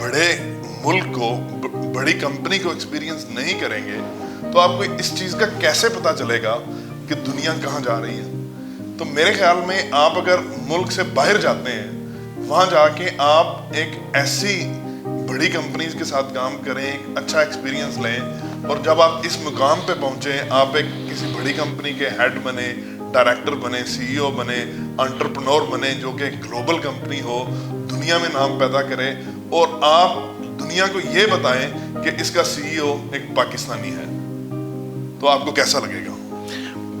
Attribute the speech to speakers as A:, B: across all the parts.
A: بڑے ملک کو بڑی کمپنی کو ایکسپیرینس نہیں کریں گے تو آپ کو اس چیز کا کیسے پتا چلے گا کہ دنیا کہاں جا رہی ہے؟ تو میرے خیال میں آپ اگر ملک سے باہر جاتے ہیں وہاں جا کے آپ ایک ایسی بڑی کمپنیز کے ساتھ کام کریں, ایک اچھا ایکسپیرینس لیں, اور جب آپ اس مقام پہ پہنچیں, آپ ایک کسی بڑی کمپنی کے ہیڈ بنے, ڈائریکٹر بنے, سی ای او بنے, انٹرپرنور بنے, جو کہ گلوبل کمپنی ہو, دنیا میں نام پیدا کرے, اور آپ دنیا کو یہ بتائیں کہ اس کا سی ای او ایک پاکستانی ہے, تو آپ کو کیسا لگے گا؟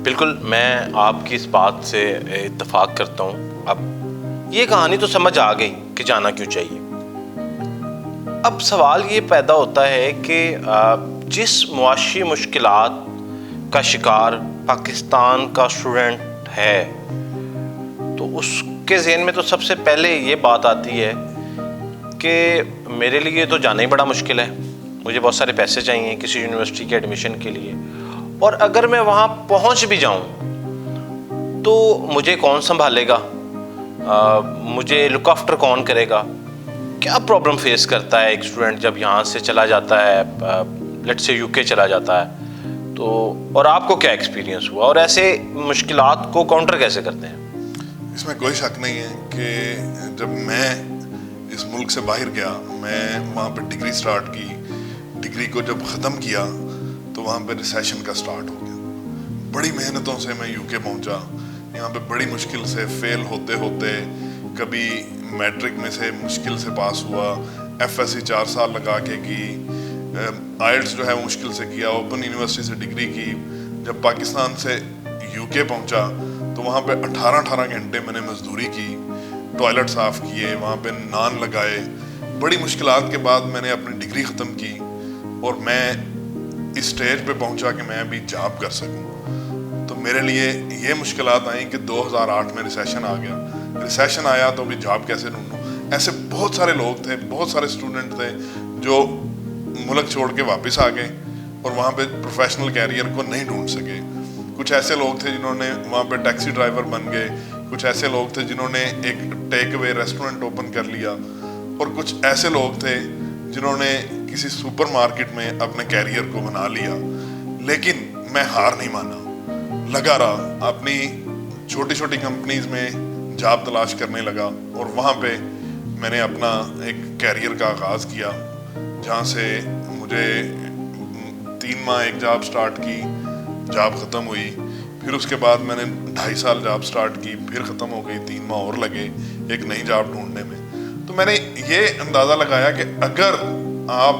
B: بالکل, میں آپ کی اس بات سے اتفاق کرتا ہوں. اب یہ کہانی تو سمجھ آ گئی کہ جانا کیوں چاہیے. اب سوال یہ پیدا ہوتا ہے کہ جس معاشی مشکلات کا شکار پاکستان کا اسٹوڈنٹ ہے تو اس کے ذہن میں تو سب سے پہلے یہ بات آتی ہے کہ میرے لیے تو جانا ہی بڑا مشکل ہے, مجھے بہت سارے پیسے چاہیے کسی یونیورسٹی کے ایڈمیشن کے لیے, اور اگر میں وہاں پہنچ بھی جاؤں تو مجھے کون سنبھالے گا, مجھے لک آفٹر کون کرے گا, کیا پرابلم فیس کرتا ہے ایک اسٹوڈنٹ جب یہاں سے چلا جاتا ہے, لیٹ سے یو کے چلا جاتا ہے تو, اور آپ کو کیا ایکسپیرینس ہوا, اور ایسے مشکلات کو کاؤنٹر کیسے کرتے ہیں؟
A: اس میں کوئی شک نہیں ہے کہ جب میں اس ملک سے باہر گیا, میں وہاں پہ ڈگری سٹارٹ کی, ڈگری کو جب ختم کیا تو وہاں پہ ریسیشن کا سٹارٹ ہو گیا. بڑی محنتوں سے میں یو کے پہنچا, یہاں پہ بڑی مشکل سے فیل ہوتے ہوتے کبھی میٹرک میں سے مشکل سے پاس ہوا, ایف ایس سی 4 سال لگا کے کی, آئلٹس جو ہے مشکل سے کیا, اوپن یونیورسٹی سے ڈگری کی. جب پاکستان سے یو کے پہنچا تو وہاں پہ 18 گھنٹے میں نے مزدوری کی, ٹوائلٹ صاف کیے, وہاں پہ نان لگائے. بڑی مشکلات کے بعد میں نے اپنی ڈگری ختم کی اور میں اس سٹیج پہ پہنچا کہ میں ابھی جاب کر سکوں. تو میرے لیے یہ مشکلات آئیں کہ 2008 میں ریسیشن آ گیا. ریسیشن آیا تو ابھی جاب کیسے ڈھونڈوں. ایسے بہت سارے لوگ تھے, بہت سارے اسٹوڈنٹ تھے جو ملک چھوڑ کے واپس آ گئے اور وہاں پہ پروفیشنل کیریئر کو نہیں ڈھونڈ سکے. کچھ ایسے لوگ تھے جنہوں نے وہاں پہ ٹیکسی ڈرائیور بن گئے, کچھ ایسے لوگ تھے جنہوں نے ایک ٹیک اوے ریسٹورنٹ اوپن کر لیا, اور کچھ ایسے لوگ تھے جنہوں نے کسی سپر مارکیٹ میں اپنے کیریئر کو بنا لیا. لیکن میں ہار نہیں مانا, لگا رہا, اپنی چھوٹی چھوٹی کمپنیز میں جاب تلاش کرنے لگا, اور وہاں پہ میں نے اپنا ایک کیریئر کا آغاز کیا, جہاں سے مجھے 3 ماہ ایک جاب سٹارٹ کی, جاب ختم ہوئی. پھر اس کے بعد میں نے 2.5 سال جاب سٹارٹ کی, پھر ختم ہو گئی, 3 ماہ اور لگے ایک نئی جاب ڈھونڈنے میں. تو میں نے یہ اندازہ لگایا کہ اگر آپ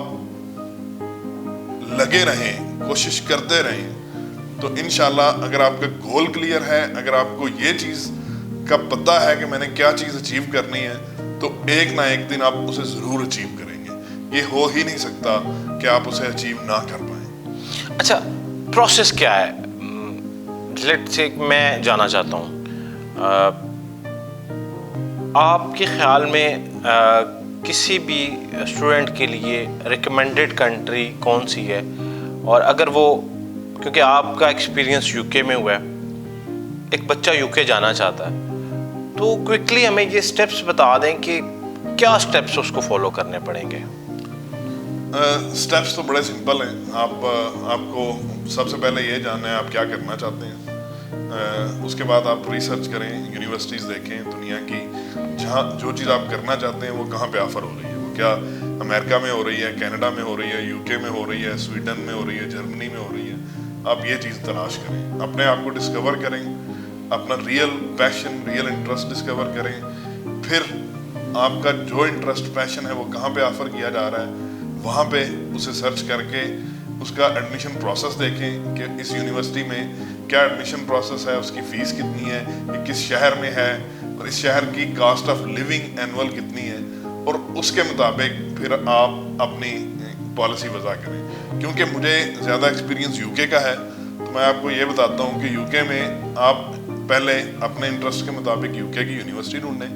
A: لگے رہیں, کوشش کرتے رہیں, تو انشاءاللہ اگر آپ کا گول کلیئر ہے, اگر آپ کو یہ چیز کا پتہ ہے کہ میں نے کیا چیز اچیو کرنی ہے, تو ایک نہ ایک دن آپ اسے ضرور اچیو کریں گے. یہ ہو ہی نہیں سکتا کہ آپ اسے اچیو نہ کر پائیں.
B: اچھا, پروسیس کیا ہے؟ لیٹ سے میں جانا چاہتا ہوں, آپ کے خیال میں کسی بھی اسٹوڈنٹ کے لیے ریکمینڈیڈ کنٹری کون سی ہے؟ اور اگر وہ, کیونکہ آپ کا ایکسپیرینس یو کے میں ہوا ہے, ایک بچہ یو کے جانا چاہتا ہے, تو کوئکلی ہمیں یہ سٹیپس بتا دیں کہ کیا سٹیپس اس کو فالو کرنے پڑیں گے.
A: سٹیپس تو بڑے سمپل ہیں. آپ کو سب سے پہلے یہ جاننا ہے آپ کیا کرنا چاہتے ہیں. اس کے بعد آپ ریسرچ کریں, یونیورسٹیز دیکھیں دنیا کی, جہاں جو چیز آپ کرنا چاہتے ہیں وہ کہاں پہ آفر ہو رہی ہے. وہ کیا امریکہ میں ہو رہی ہے, کینیڈا میں ہو رہی ہے, یو کے میں ہو رہی ہے, سویڈن میں ہو رہی ہے, جرمنی میں ہو رہی ہے. آپ یہ چیز تلاش کریں, اپنے آپ کو ڈسکور کریں, اپنا ریئل پیشن, ریئل انٹرسٹ ڈسکور کریں. پھر آپ کا جو انٹرسٹ پیشن ہے وہ کہاں پہ آفر کیا جا رہا ہے, وہاں پہ اسے سرچ کر کے اس کا ایڈمیشن پروسیس دیکھیں کہ اس یونیورسٹی میں کیا ایڈمیشن پروسیس ہے, اس کی فیس کتنی ہے, یہ کس شہر میں ہے, اور اس شہر کی کاسٹ آف لیونگ اینول کتنی ہے, اور اس کے مطابق پھر آپ اپنی پالیسی وضع کریں. کیونکہ مجھے زیادہ ایکسپیرینس یو کے کا ہے, تو میں آپ کو یہ بتاتا ہوں کہ یو کے میں آپ پہلے اپنے انٹرسٹ کے مطابق یو کے کی یونیورسٹی ڈھونڈیں.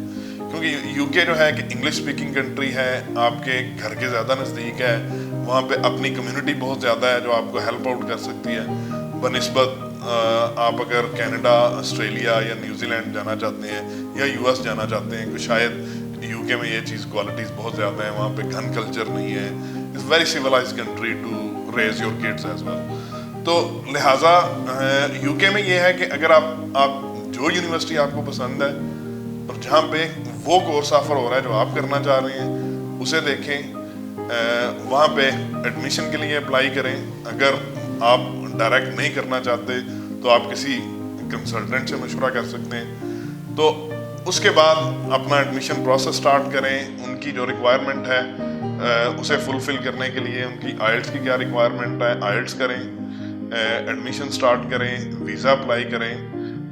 A: کیونکہ یو کے جو ہے کہ انگلش اسپیکنگ کنٹری ہے, آپ کے گھر کے زیادہ نزدیک ہے, وہاں پہ اپنی کمیونٹی بہت زیادہ ہے جو آپ کو ہیلپ آؤٹ کر سکتی ہے. بنسبت آپ اگر کینیڈا, آسٹریلیا یا نیوزی لینڈ جانا چاہتے ہیں یا یو ایس جانا چاہتے ہیں, کہ شاید یو کے میں یہ چیز کوالٹیز بہت زیادہ ہیں, وہاں پہ گن کلچر نہیں ہے, it's very civilised country to raise your kids as well. تو لہٰذا یو کے میں یہ ہے کہ اگر آپ جو یونیورسٹی آپ کو پسند ہے اور جہاں پہ وہ کورس آفر ہو رہا ہے جو آپ کرنا چاہ رہے ہیں اسے دیکھیں, وہاں پہ ایڈمیشن کے لیے اپلائی کریں. اگر آپ ڈائریکٹ نہیں کرنا چاہتے تو آپ کسی کنسلٹنٹ سے مشورہ کر سکتے ہیں. تو اس کے بعد اپنا ایڈمیشن پروسیس سٹارٹ کریں. ان کی جو ریکوائرمنٹ ہے اسے فلفل کرنے کے لیے ان کی آئلٹس کی کیا ریکوائرمنٹ ہے, آئلٹس کریں, ایڈمیشن سٹارٹ کریں, ویزا اپلائی کریں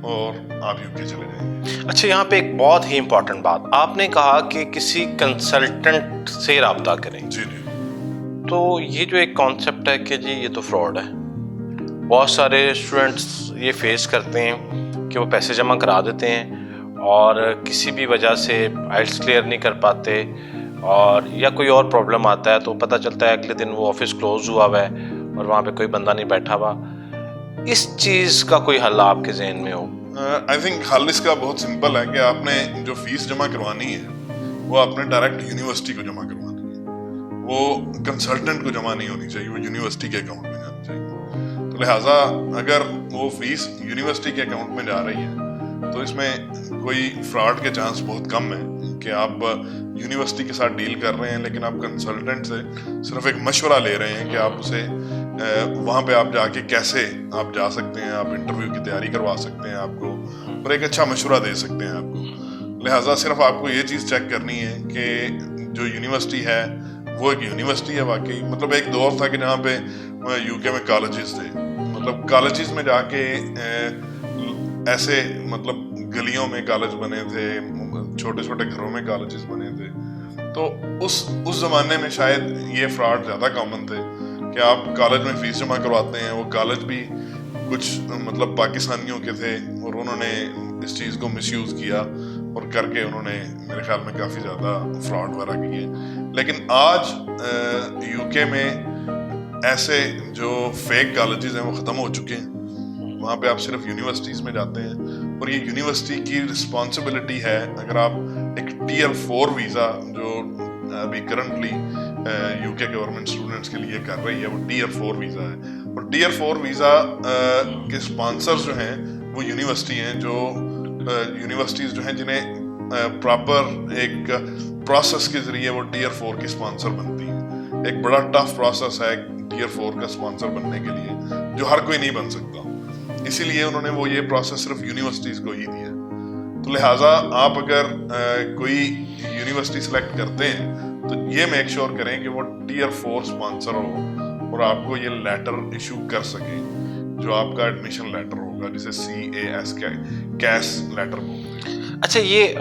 A: اور آپ یو کے چلے جائیں.
B: اچھا, یہاں پہ ایک بہت ہی امپورٹنٹ بات آپ نے کہا کہ کسی کنسلٹنٹ سے رابطہ کریں.
A: جی جی.
B: تو یہ جو ایک کانسیپٹ ہے کہ جی یہ تو فراڈ ہے, بہت سارے اسٹوڈنٹس یہ فیس کرتے ہیں کہ وہ پیسے جمع کرا دیتے ہیں اور کسی بھی وجہ سے آئلٹس کلیئر نہیں کر پاتے, اور یا کوئی اور پرابلم آتا ہے تو پتہ چلتا ہے اگلے دن وہ آفس کلوز ہوا ہوا ہے اور وہاں پہ کوئی بندہ نہیں بیٹھا ہوا. اس چیز کا کوئی حل آپ کے ذہن میں ہو؟
A: آئی تھنک حل اس کا بہت سمپل ہے کہ آپ نے جو فیس جمع کروانی ہے وہ آپ نے ڈائریکٹ یونیورسٹی کو جمع کروانی ہے, وہ کنسلٹنٹ کو جمع نہیں ہونی چاہیے, وہ یونیورسٹی کے اکاؤنٹ میں جانی چاہیے. تو لہٰذا اگر وہ فیس یونیورسٹی کے اکاؤنٹ میں جا رہی ہے تو اس میں کوئی فراڈ کے چانس بہت کم ہے کہ آپ یونیورسٹی کے ساتھ ڈیل کر رہے ہیں لیکن آپ کنسلٹنٹ سے صرف ایک مشورہ لے رہے ہیں کہ آپ اسے وہاں پہ آپ جا کے کیسے آپ جا سکتے ہیں, آپ انٹرویو کی تیاری کروا سکتے ہیں آپ کو اور ایک اچھا مشورہ دے سکتے ہیں آپ کو. لہٰذا صرف آپ کو یہ چیز چیک کرنی ہے کہ جو یونیورسٹی ہے وہ ایک یونیورسٹی ہے واقعی. مطلب ایک دور تھا کہ جہاں پہ یو کے میں کالجز تھے, مطلب کالجز میں جا کے ایسے مطلب گلیوں میں کالج بنے تھے, چھوٹے چھوٹے گھروں میں کالجز بنے تھے. تو اس زمانے میں شاید یہ فراڈ زیادہ کامن تھے کہ آپ کالج میں فیس جمع کرواتے ہیں, وہ کالج بھی کچھ مطلب پاکستانیوں کے تھے اور انہوں نے اس چیز کو مس یوز کیا اور کر کے انہوں نے میرے خیال میں کافی زیادہ فراڈ وغیرہ کیے. لیکن آج یو کے میں ایسے جو فیک کالجز ہیں وہ ختم ہو چکے ہیں. وہاں پہ آپ صرف یونیورسٹیز میں جاتے ہیں اور یہ یونیورسٹی کی رسپانسبلٹی ہے. اگر آپ ایک ٹیئر 4 ویزا جو ابھی کرنٹلی یو کے گورنمنٹ اسٹوڈنٹس کے لیے کر رہی ہے وہ ٹیئر 4 ویزا ہے, اور ٹیئر 4 ویزا کے اسپانسرز جو ہیں وہ یونیورسٹی ہیں, جو یونیورسٹیز جو ہیں جنہیں پراپر ایک پروسیس کے ذریعے وہ ٹیئر 4 کی اسپانسر بنتی ہیں. ایک بڑا ٹف پروسیس ہے ٹیئر 4 کا اسپانسر بننے کے لیے جو ہر کوئی نہیں بن سکتا, اسی لیے انہوں نے وہ یہ پروسیس صرف یونیورسٹیز کو ہی دیا. تو لہٰذا آپ اگر کوئی یونیورسٹی سلیکٹ کرتے ہیں تو یہ میک شور کریں کہ وہ ٹیئر 4 اسپانسر ہو اور آپ کو یہ لیٹر ایشو کر سکے جو آپ کا ایڈمیشن لیٹر ہوگا, جسے CAS کیس لیٹر بولتے ہیں.
B: اچھا, یہ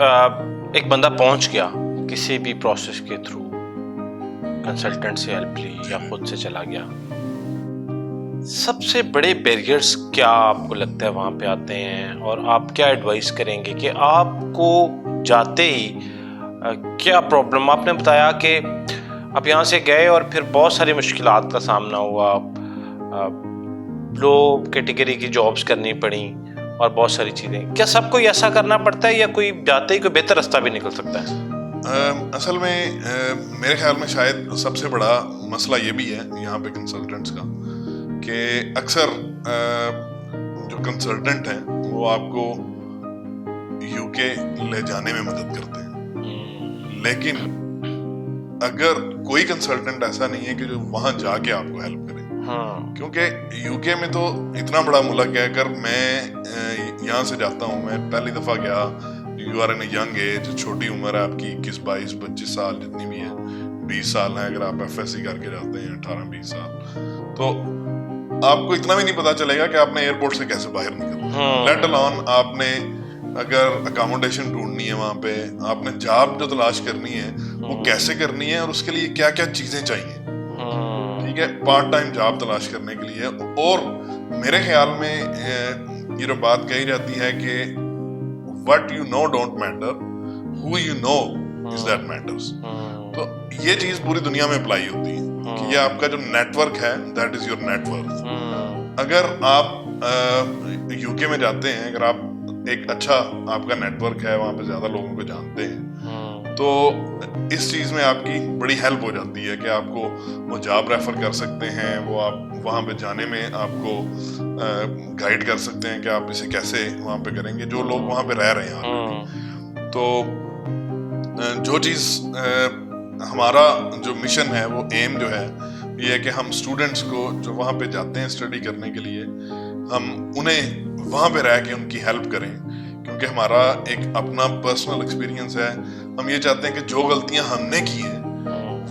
B: ایک بندہ پہنچ گیا کسی بھی پروسیس کے تھرو, کنسلٹنٹ سے ہیلپ لی یا خود سے چلا گیا, سب سے بڑے بیریئرز کیا آپ کو لگتا ہے وہاں پہ آتے ہیں, اور آپ کیا ایڈوائز کریں گے کہ آپ کو جاتے ہی کیا پرابلم؟ آپ نے بتایا کہ آپ یہاں سے گئے اور پھر بہت ساری مشکلات کا سامنا ہوا, لو کیٹیگری کی جابس کرنی پڑیں اور بہت ساری چیزیں. کیا سب کو ایسا کرنا پڑتا ہے یا کوئی جاتے ہی کوئی بہتر راستہ بھی نکل سکتا ہے؟
A: اصل میں میرے خیال میں شاید سب سے بڑا مسئلہ یہ بھی ہے یہاں پہ کنسلٹنٹس کا کہ اکثر جو کنسلٹنٹ ہیں وہ آپ کو یو کے لے جانے میں مدد کرتے ہیں, لیکن اگر کوئی کنسلٹنٹ ایسا نہیں ہے کہ جو وہاں جا کے آپ کو ہیلپ کرے, کیونکہ یو کے میں تو اتنا بڑا ملک ہے. اگر میں یہاں سے جاتا ہوں, میں پہلی دفعہ گیا, you are in a young age, چھوٹی عمر ہے آپ کی 21 22 25 سال جتنی بھی ہے, 20 سال ہیں اگر آپ FSC کر کے جاتے ہیں 18 20 سال, تو آپ کو اتنا بھی نہیں پتا چلے گا کہ آپ نے ایئرپورٹ سے کیسے باہر نکلنا, لیٹ الون آپ نے اگر اکاموڈیشن ڈھونڈنی ہے وہاں پہ, آپ نے جاب جو تلاش کرنی ہے وہ کیسے کرنی ہے اور اس کے لیے کیا کیا چیزیں چاہیے. ٹھیک ہے, پارٹ ٹائم جاب تلاش کرنے کے لیے. اور میرے خیال میں یہ جو بات کہی جاتی ہے کہ what you know don't matter, who you know is that matters. تو یہ چیز پوری دنیا میں اپلائی ہوتی ہے کہ یہ آپ کا جو نیٹ ورک ہے that is your net worth. اگر آپ یو کے میں جاتے ہیں, اگر آپ ایک اچھا آپ کا نیٹ ورک ہے, وہاں پہ زیادہ لوگوں کو جانتے ہیں, تو اس چیز میں آپ کی بڑی ہیلپ ہو جاتی ہے کہ آپ کو وہ جاب ریفر کر سکتے ہیں, وہ آپ وہاں پہ جانے میں آپ کو گائیڈ کر سکتے ہیں کہ آپ اسے کیسے وہاں پہ کریں گے, جو لوگ وہاں پہ رہ رہے ہیں آلریڈی. تو جو چیز ہمارا جو مشن ہے, وہ ایم جو ہے یہ ہے کہ ہم اسٹوڈنٹس کو جو وہاں پہ جاتے ہیں اسٹڈی کرنے کے لیے, ہم انہیں وہاں پہ رہ کے ان کی ہیلپ کریں, کیونکہ ہمارا ایک اپنا پرسنل ایکسپیرینس ہے. ہم یہ چاہتے ہیں کہ جو غلطیاں ہم نے کی ہیں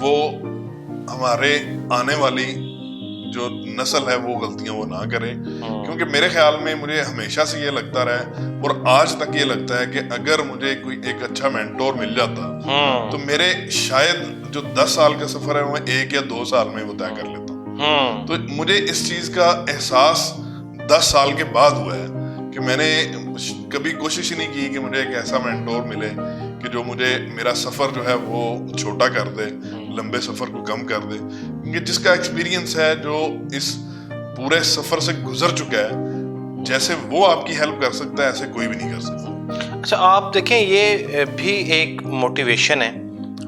A: وہ ہمارے آنے والی جو نسل ہے وہ غلطیاں وہ نہ کرے. کیونکہ میرے خیال میں مجھے ہمیشہ سے یہ لگتا رہا اور آج تک یہ لگتا ہے کہ اگر مجھے کوئی ایک اچھا مینٹور مل جاتا تو میرے شاید جو 10 سال کا سفر ہے وہ 1 یا 2 سال میں وہ طے کر لیتا ہوں. تو مجھے اس چیز کا احساس 10 سال کے بعد ہوا ہے کہ میں نے کبھی کوشش ہی نہیں کی کہ مجھے ایک ایسا مینٹور ملے کہ جو مجھے میرا سفر جو ہے وہ چھوٹا کر دے, لمبے سفر کو کم کر دے. کیونکہ جس کا ایکسپیرینس ہے, جو اس پورے سفر سے گزر چکا ہے, جیسے وہ آپ کی ہیلپ کر سکتا ہے ایسے کوئی بھی نہیں کر سکتا.
B: اچھا, آپ دیکھیں یہ بھی ایک موٹیویشن ہے.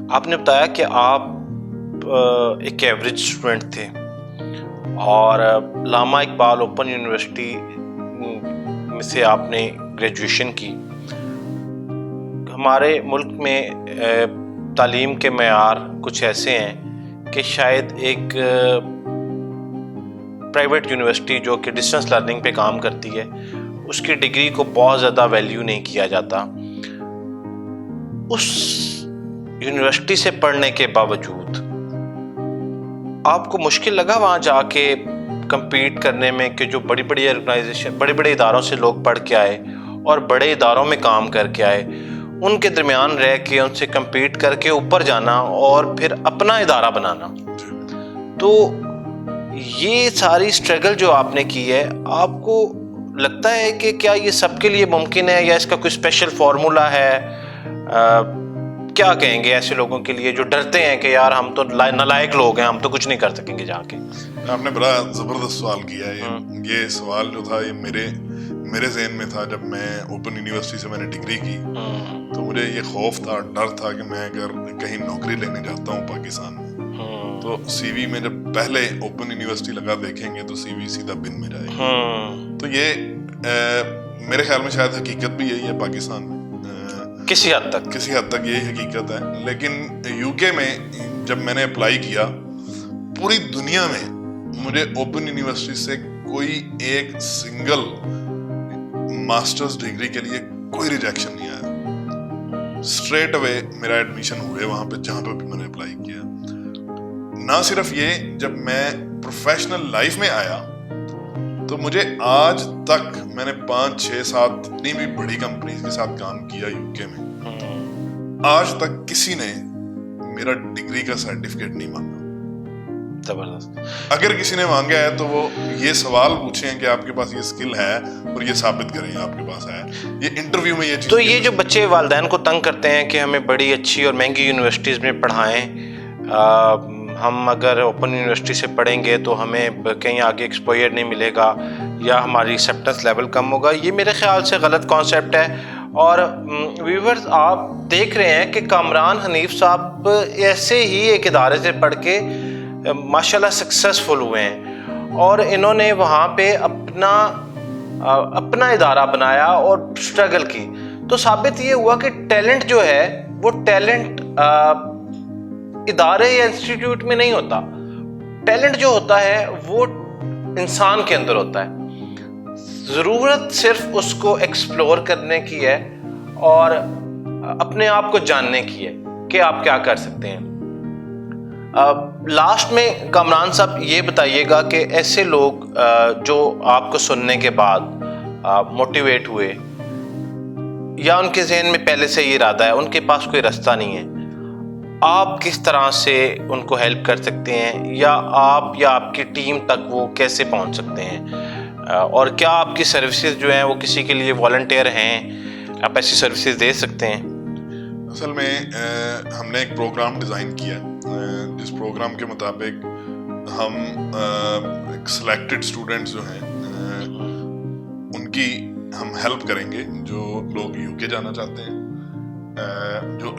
B: آپ نے بتایا کہ آپ ایک ایوریج اسٹوڈنٹ تھے اور علامہ اقبال اوپن یونیورسٹی سے آپ نے گریجویشن کی. ہمارے ملک میں تعلیم کے معیار کچھ ایسے ہیں کہ شاید ایک پرائیویٹ یونیورسٹی جو کہ ڈسٹنس لرننگ پہ کام کرتی ہے, اس کی ڈگری کو بہت زیادہ ویلیو نہیں کیا جاتا. اس یونیورسٹی سے پڑھنے کے باوجود آپ کو مشکل لگا وہاں جا کے کمپیٹ کرنے میں کہ جو بڑی بڑی آرگنائزیشن, بڑے بڑے اداروں سے لوگ پڑھ کے آئے اور بڑے اداروں میں کام کر کے آئے, ان کے درمیان رہ کے ان سے کمپیٹ کر کے اوپر جانا اور پھر اپنا ادارہ بنانا, تو یہ ساری اسٹرگل جو آپ نے کی ہے, آپ کو لگتا ہے کہ کیا یہ سب کے لیے ممکن ہے یا اس کا کوئی اسپیشل فارمولا ہے؟ کیا کہیں گے ایسے لوگوں کے لیے جو ڈرتے ہیں کہ یار ہم تو نالائق لوگ ہیں, ہم تو کچھ نہیں کر سکیں گے جا کے؟
A: آپ نے بڑا زبردست سوال کیا ہے. یہ سوال جو تھا یہ میرے ذہن میں تھا جب میں اوپن یونیورسٹی سے میں نے ڈگری کی. تو مجھے یہ خوف تھا, ڈر تھا کہ میں اگر کہیں نوکری لینے جاتا ہوں پاکستان میں تو سی وی میں جب پہلے اوپن یونیورسٹی لگا دیکھیں گے تو سی وی سیدھا بن میں جائے گی. تو یہ میرے خیال میں شاید حقیقت بھی یہی ہے پاکستان میں, کسی حد تک یہی حقیقت ہے. لیکن یو کے میں جب میں نے اپلائی کیا, پوری دنیا میں مجھے اوپن یونیورسٹی سے کوئی ایک سنگل ماسٹرز ڈگری کے لیے کوئی ریجیکشن نہیں آیا. اسٹریٹ اوے میرا ایڈمیشن ہوئے وہاں پہ جہاں پہ بھی میں نے اپلائی کیا. نہ صرف یہ, جب میں پروفیشنل لائف میں آیا تو مجھے آج تک میں نے 5, 6, 7 اتنی بھی بڑی کمپنیز کے ساتھ کام کیا یو کے میں, آج تک کسی نے میرا ڈگری کا سرٹیفکیٹ نہیں مانگا.
B: زبردست.
A: اگر کسی نے مانگا ہے تو وہ یہ سوال پوچھیں کہ آپ کے پاس یہ اسکل ہے اور یہ ثابت کریں آپ کے پاس ہے. یہ انٹرویو میں یہ چیز.
B: تو یہ جو بچے والدین کو تنگ کرتے ہیں کہ ہمیں بڑی اچھی اور مہنگی یونیورسٹیز میں پڑھائیں, ہم اگر اوپن یونیورسٹی سے پڑھیں گے تو ہمیں کہیں آگے ایکسپوئر نہیں ملے گا یا ہماری ایکسیپٹنس لیول کم ہوگا, یہ میرے خیال سے غلط کانسیپٹ ہے. اور ویورز آپ دیکھ رہے ہیں کہ کامران حنیف صاحب ایسے ہی ایک ادارے سے پڑھ کے ماشاءاللہ سکسیسفل ہوئے ہیں اور انہوں نے وہاں پہ اپنا ادارہ بنایا اور اسٹرگل کی. تو ثابت یہ ہوا کہ ٹیلنٹ جو ہے وہ ٹیلنٹ ادارے یا انسٹیٹیوٹ میں نہیں ہوتا. ٹیلنٹ جو ہوتا ہے وہ انسان کے اندر ہوتا ہے. ضرورت صرف اس کو ایکسپلور کرنے کی ہے اور اپنے آپ کو جاننے کی ہے کہ آپ کیا کر سکتے ہیں. لاسٹ میں کامران صاحب یہ بتائیے گا کہ ایسے لوگ جو آپ کو سننے کے بعد موٹیویٹ ہوئے یا ان کے ذہن میں پہلے سے یہ ارادہ ہے, ان کے پاس کوئی راستہ نہیں ہے, آپ کس طرح سے ان کو ہیلپ کر سکتے ہیں یا آپ کی ٹیم تک وہ کیسے پہنچ سکتے ہیں, اور کیا آپ کی سروسز جو ہیں وہ کسی کے لیے والنٹیئر ہیں, آپ ایسی سروسز دے سکتے ہیں؟
A: اصل میں ہم نے ایک پروگرام ڈیزائن کیا جس پروگرام کے مطابق ہم سلیکٹڈ اسٹوڈنٹس جو ہیں ان کی ہم ہیلپ کریں گے جو لوگ یو کے جانا چاہتے ہیں. جو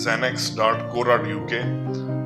A: zenex.co.uk,